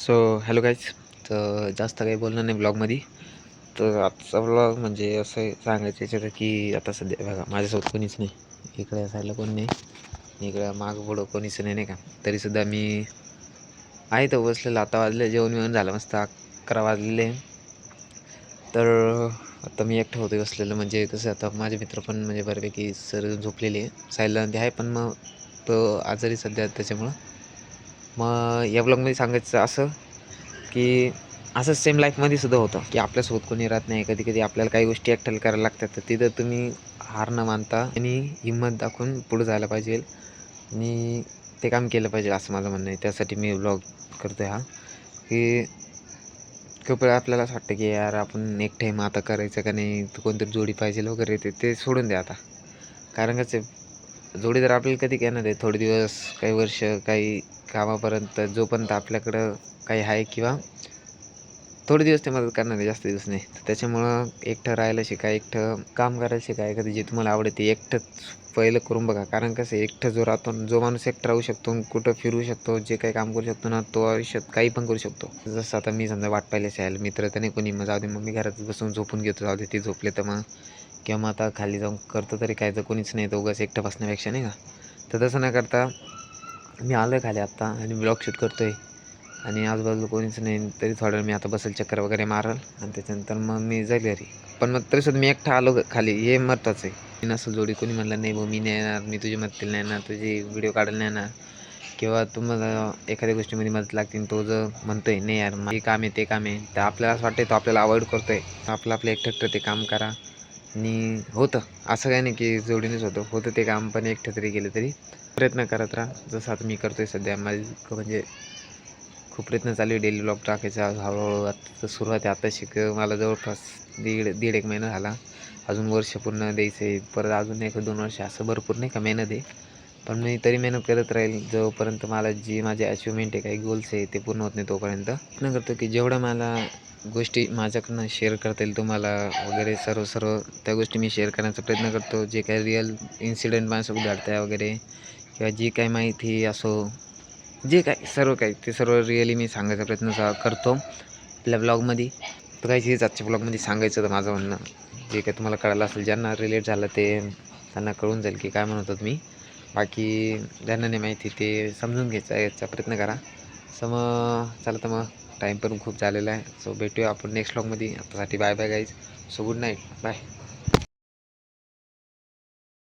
So hello guys. तर जास्त काही बोलणं नाही ब्लॉगमध्ये. तर आजचा ब्लॉग म्हणजे असं सांगायचं याच्यात की आता सध्या बघा माझ्यासोबत कोणीच नाही. इकडे असायला कोण नाही, इकडं मागं पुढं कोणीच नाही का. तरीसुद्धा मी आहे तर बसलेलं. आता वाजले जेवण बिवण झालं, मस्त 11 वाजलेले. तर आता मी एकटं होते बसलेलं. म्हणजे कसं आता माझे मित्र पण म्हणजे बऱ्यापैकी सर्व झोपलेले आहे. सायला ते आहे पण मग तो आजारी सध्या, त्याच्यामुळं मग या ब्लॉगमध्ये सांगायचं असं की असं सेम लाईफमध्ये सुद्धा होतं की आपल्यासोबत कोणी राहत नाही. कधी कधी आपल्याला काही गोष्टी एकट्याला करायला लागतात. तर तिथं तुम्ही हार न मानता आणि हिंमत दाखवून पुढे जायला पाहिजे आणि ते काम केलं पाहिजे, असं माझं म्हणणं आहे. त्यासाठी मी ब्लॉग करतो आहे हा, की खूप वेळा आपल्याला असं वाटतं की यार आपण एकटे मग आता करायचं का नाही, तर कोणतरी जोडी पाहिजे वगैरे. ते सोडून द्या आता. कारण कसं जोडी जर आपल्याला कधी घेणार आहे, थोडे दिवस, काही वर्ष, काही कामापर्यंत, जोपर्यंत आपल्याकडं काही आहे किंवा थोडे दिवस ते मदत करणार आहे, जास्त दिवस नाही. तर त्याच्यामुळं एकटं राहायला शिका, एकटं काम करायला शिका. एखादी जे तुम्हाला आवडते एकटंच पहिलं करून बघा. कारण कसं एकटं जो राहतो, जो माणूस एकटं राहू शकतो, कुठं फिरू शकतो, जे काही काम करू शकतो ना, तो आयुष्यात काही पण करू शकतो. जसं आता मी समजा वाट पाहिल्यास असेल, मित्र तर नाही कोणी, मग जाऊ दे, मग मी घरात बसून झोपून घेतो, जाऊ दे ते झोपले तर मग, किंवा मग आता खाली जाऊन करतो तरी काय, जर कोणीच नाही तर उगाच एकटं बसण्यापेक्षा, नाही का. तर तसं न करता मी आलो आहे खाली आत्ता आणि ब्लॉग शूट करतो आहे आणि आजूबाजूला कोणीच नाही. तरी थोडं मी आता बसेल, चक्कर वगैरे मारल आणि त्याच्यानंतर मग मी जाईल घरी. पण मग तरीसुद्धा मी एकटा आलो खाली, हे महत्त्वाचं आहे. मी नसं जोडी कोणी म्हणलं नाही भाऊ मी नाही येणार, मी तुझी मदतीला नाही येणार, तुझी व्हिडिओ काढायला नाही येणार, किंवा तुम्हाला एखाद्या गोष्टीमध्ये मदत लागते, तो जर म्हणतो आहे नाही यार हे काम आहे ते काम आहे, तर आपल्याला असं वाटतं तो आपल्याला अवॉइड करतो आहे. आपलं एकटं ते काम करा. आणि होतं असं काही नाही की जोडीनेच होतं ते काम, पण एकटं तरी गेलं तरी प्रयत्न करत राहा. जसं आता मी करतो आहे सध्या. माझी म्हणजे खूप प्रयत्न चालू आहे डेली ब्लॉग टाकायचा. हळूहळू आता सुरुवात आहे. आता मला जवळपास दीड एक महिना झाला. अजून वर्ष पूर्ण द्यायचं आहे, परत अजून 1-2 वर्ष, असं भरपूर नाही का मेहनत आहे. पण मी तरी मेहनत करत राहील जोपर्यंत मला जी माझी अचिव्हमेंट आहे, काही गोल्स आहे ते पूर्ण होत नाही तोपर्यंत. प्रयत्न करतो की जेवढं मला गोष्टी माझ्याकडनं शेअर करता येईल तुम्हाला वगैरे, सर्व त्या गोष्टी मी शेअर करण्याचा प्रयत्न करतो. जे काही रिअल इन्सिडेंट माझ्यासोबत घडतं आहे वगैरे, किंवा जी काही माहिती असो, जे काही सर्व काही ते सर्व रिअली मी सांगायचा प्रयत्न करतो आपल्या ब्लॉगमध्ये. तर काही हेच आजच्या ब्लॉगमध्ये सांगायचं होतं माझं म्हणणं. जे काही तुम्हाला कळालं असेल, ज्यांना रिलेट झालं ते त्यांना कळून जाईल की काय म्हणत होतो मी. बाकी ज्यांना नाही माहिती ते समजून घ्यायचा याचा प्रयत्न करा. सो मग चला, तर मग टाईम पण खूप झालेला आहे. सो भेटूया आपण नेक्स्ट ब्लॉगमध्ये. आतासाठी bye bye guys. So good night, bye.